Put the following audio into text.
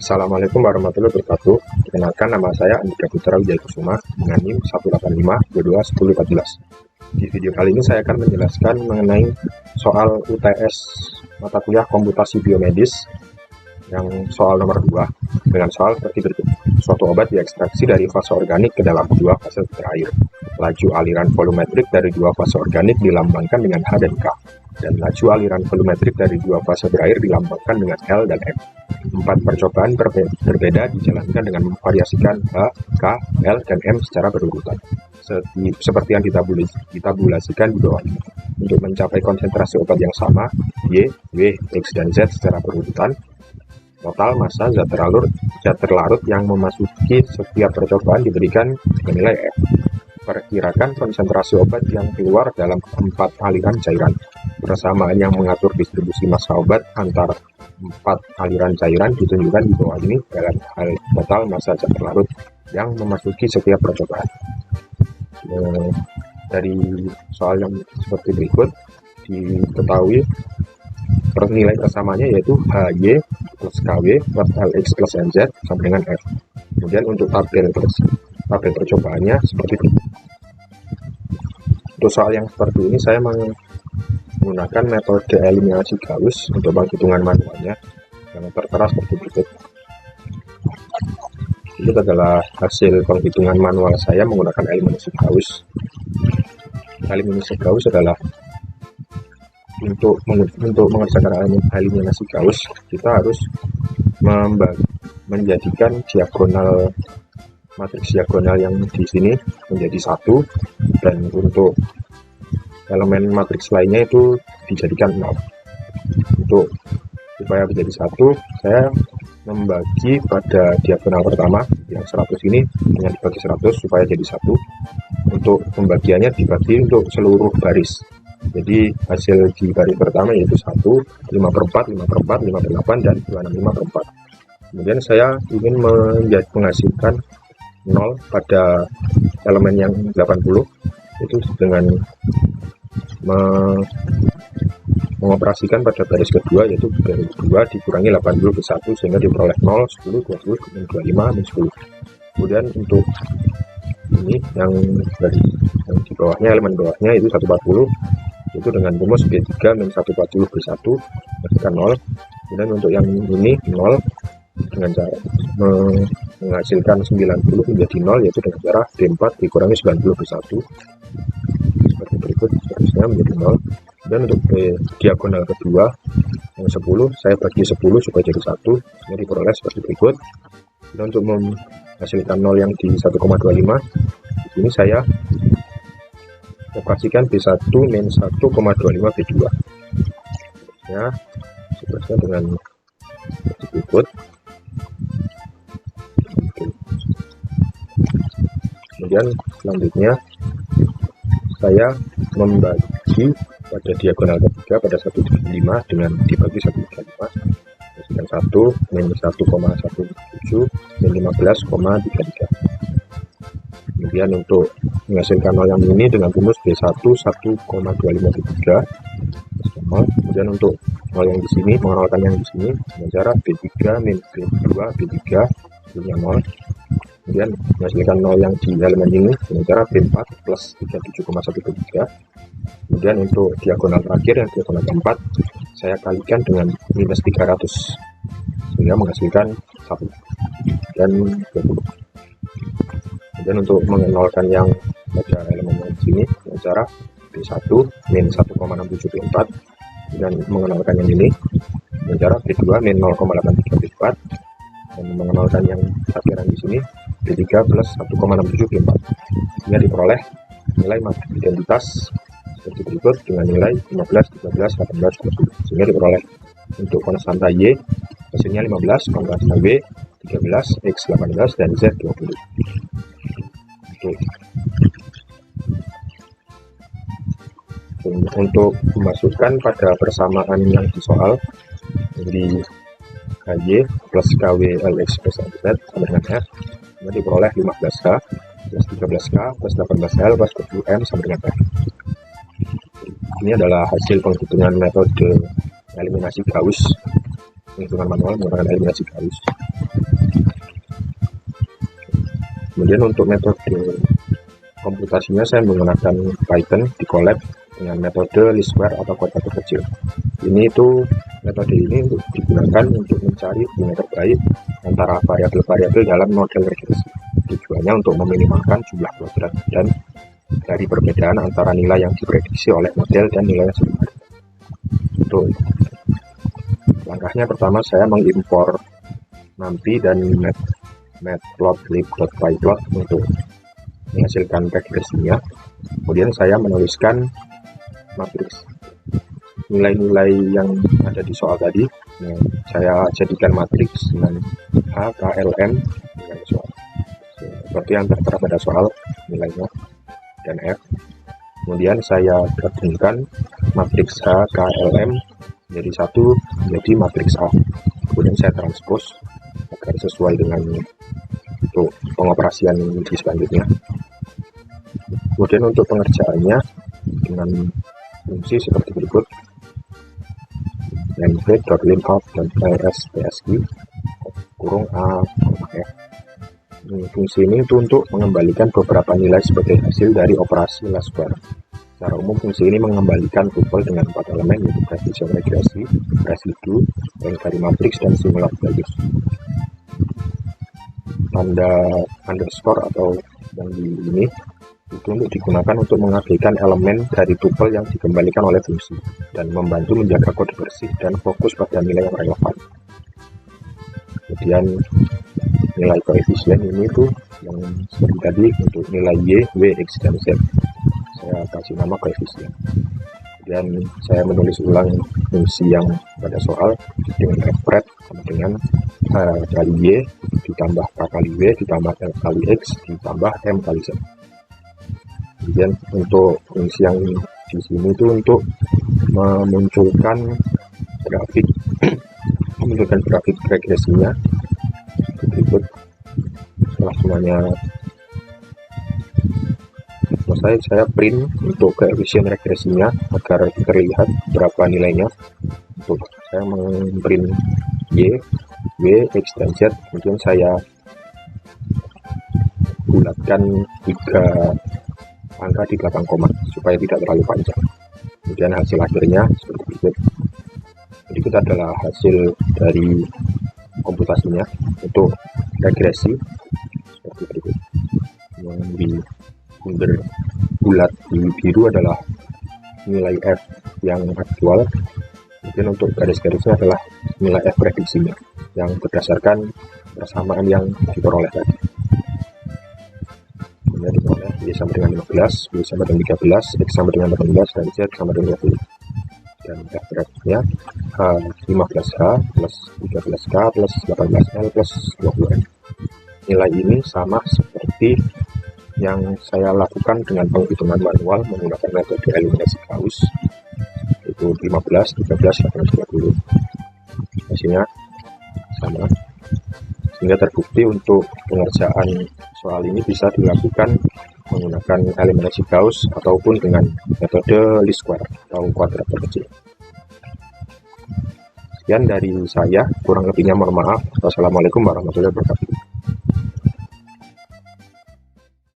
Assalamualaikum warahmatullahi wabarakatuh. Perkenalkan, nama saya Andika Putra Wijayakusuma dengan NIM 185221014. Di video kali ini saya akan menjelaskan mengenai soal UTS mata kuliah komputasi biomedis yang soal nomor 2 dengan soal seperti berikut. Suatu obat diekstraksi dari fase organik ke dalam dua fase terakhir. Laju aliran volumetrik dari dua fase organik dilambangkan dengan H dan K, dan laju aliran volumetrik dari dua fase berakhir dilambangkan dengan L dan M. 4 percobaan berbeda dijalankan dengan memvariasikan H, K, L, dan M secara berurutan, seperti yang ditabulasikan di bawah ini. Untuk mencapai konsentrasi obat yang sama, Y, W, X, dan Z secara berurutan, total massa zat terlarut yang memasuki setiap percobaan diberikan dengan nilai F. Perkirakan konsentrasi obat yang keluar dalam 4 aliran cairan. Persamaan yang mengatur distribusi massa obat antar 4 aliran cairan ditunjukkan di bawah ini dalam hal total massa zat terlarut yang memasuki setiap percobaan. Dari soal yang seperti berikut, diketahui nilai persamaannya yaitu HY plus KW plus LX plus NZ sama dengan F. Kemudian untuk tabel percobaannya seperti itu. Untuk soal yang seperti ini saya menggunakan metode eliminasi Gauss untuk penghitungan manualnya yang tertera seperti berikut. Ini adalah hasil penghitungan manual saya menggunakan eliminasi Gauss. Eliminasi Gauss adalah untuk mengerjakan eliminasi Gauss, kita harus menjadikan matriks diagonal yang di sini menjadi 1, dan untuk elemen matriks lainnya itu dijadikan 0. Untuk supaya menjadi 1, saya membagi pada diagonal pertama yang 100 ini dengan dibagi 100 supaya jadi 1. Untuk pembagiannya dibagi untuk seluruh baris. Jadi hasil di baris pertama yaitu 1, 5/4, 5/4, 5/8, dan 265/4. Kemudian saya ingin menghasilkan 0 pada elemen yang 80, itu dengan mengoperasikan pada baris kedua, yaitu baris 2 dikurangi 80 ke 1 sehingga diperoleh 0, 10, 20, 25, 10. Kemudian untuk ini yang di bawahnya, elemen bawahnya itu 140, itu dengan rumus B3 min 140 B1 berikan 0. Kemudian untuk yang ini 0 dengan cara menghasilkan 90 menjadi 0, yaitu dengan cara B4 dikurangi 90 B1 seperti berikut, seterusnya menjadi 0. Dan untuk diagonal kedua yang 10 saya bagi 10 supaya jadi 1, sehingga diperoleh seperti berikut. Dan untuk menghasilkan 0 yang di 1,25, di sini saya operasikan B1 min 1,25 B2 ya, seterusnya dengan seperti berikut. Kemudian selanjutnya saya membagi pada diagonal ketiga pada 1,5 dengan dibagi 1,5, hasilkan 1 min 1,17 min 15,33. Kemudian untuk menghasilkan 0 yang ini dengan rumus B1 1,25B3. Kemudian untuk 0 yang di sini, mengenalkan yang di sini dengan cara B3 min B2 B3 punya 0. Kemudian menghasilkan 0 yang di elemen ini dengan cara B4 plus 37,1B3. Kemudian untuk diagonal terakhir yang diagonal keempat, saya kalikan dengan minus 300 sehingga menghasilkan 1 dan 20. Kemudian untuk mengenalkan yang pada elemen yang di sini dengan cara B1 min 1,67B4, dan mengenalkan yang ini dengan cara B2 min 0,83B4, dan mengenalkan yang akhiran di sini B3 plus 1,67B4, sehingga diperoleh nilai matriks identitas seperti berikut dengan nilai 15, 13, 18, 20, sehingga diperoleh untuk konstanta Y hasilnya 15, konstanta W 13, X 18, dan Z 20. Untuk memasukkan pada persamaan yang di soal, jadi HY plus KW LX plus NZ sama dengan F, kemudian diperoleh 15K plus 13K plus 18L plus 20M sama dengan F. Ini adalah hasil penghitungan metode eliminasi Gauss penghitungan manual menggunakan eliminasi Gauss. Kemudian untuk metode komputasinya saya menggunakan Python di collab dengan metode least square atau kuadratur kecil. Metode ini untuk digunakan untuk mencari hubungan terbaik antara variabel-variabel dalam model regresi. Tujuannya untuk meminimalkan jumlah kuadrat dan dari perbedaan antara nilai yang diprediksi oleh model dan nilai yang sebenarnya. Untuk langkahnya pertama saya mengimpor NumPy dan matplotlib.pyplot untuk menghasilkan regresinya. Kemudian saya menuliskan matriks nilai-nilai yang ada di soal tadi. Saya jadikan matriks dengan H, K, L, M dengan soal seperti yang tertera pada soal nilainya dan F. Kemudian saya gabungkan matriks H, K, L, M menjadi satu menjadi matriks A. Kemudian saya transpose agar sesuai dengan untuk pengoperasian di selanjutnya. Kemudian untuk pengerjaannya dengan fungsi seperti berikut: mv.lineout dan psg kurung a, f. Fungsi ini itu untuk mengembalikan beberapa nilai sebagai hasil dari operasi least square. Secara umum fungsi ini mengembalikan tuple dengan 4 elemen, yaitu precision regresi, residu, rank dari matriks, dan similar values. Tanda underscore atau yang di ini itu untuk digunakan untuk mengabaikan elemen dari tuple yang dikembalikan oleh fungsi dan membantu menjaga kode bersih dan fokus pada nilai yang relevan. Kemudian nilai koefisien ini tuh yang seperti tadi untuk nilai y, w, x, dan z saya kasih nama koefisien. Dan saya menulis ulang fungsi yang pada soal dengan fret sama dengan kali y ditambah k kali w ditambah l kali x ditambah m kali z. Kemudian untuk fungsi yang di sini itu untuk memunculkan grafik regresinya berikut. Setelah semuanya selesai, saya print untuk koefisien regresinya agar terlihat berapa nilainya. Untuk saya memprint y, w, x, dan z. Kemudian saya bulatkan 3 angka di belakang koma supaya tidak terlalu panjang. Kemudian hasil akhirnya seperti berikut. Berikut adalah hasil dari komputasinya untuk regresi seperti berikut. Yang di sumber bulat di biru adalah nilai f yang aktual. Kemudian untuk garis-garisnya adalah nilai f prediksinya yang berdasarkan persamaan yang diperoleh tadi. Kemudian diperoleh y sama dengan 15, y sama dengan 13, x sama dengan 18, dan z sama dengan 20. Dan f prediksinya 15h plus 13k plus 18l plus 20n. Nilai ini sama seperti yang saya lakukan dengan penghitungan manual menggunakan metode eliminasi Gauss, itu 15, 13, 18, 20. Hasilnya sama, sehingga terbukti untuk pengerjaan soal ini bisa dilakukan menggunakan eliminasi Gauss ataupun dengan metode least square atau kuadratur kecil. Sekian dari saya, kurang lebihnya mohon maaf. Wassalamualaikum warahmatullahi wabarakatuh.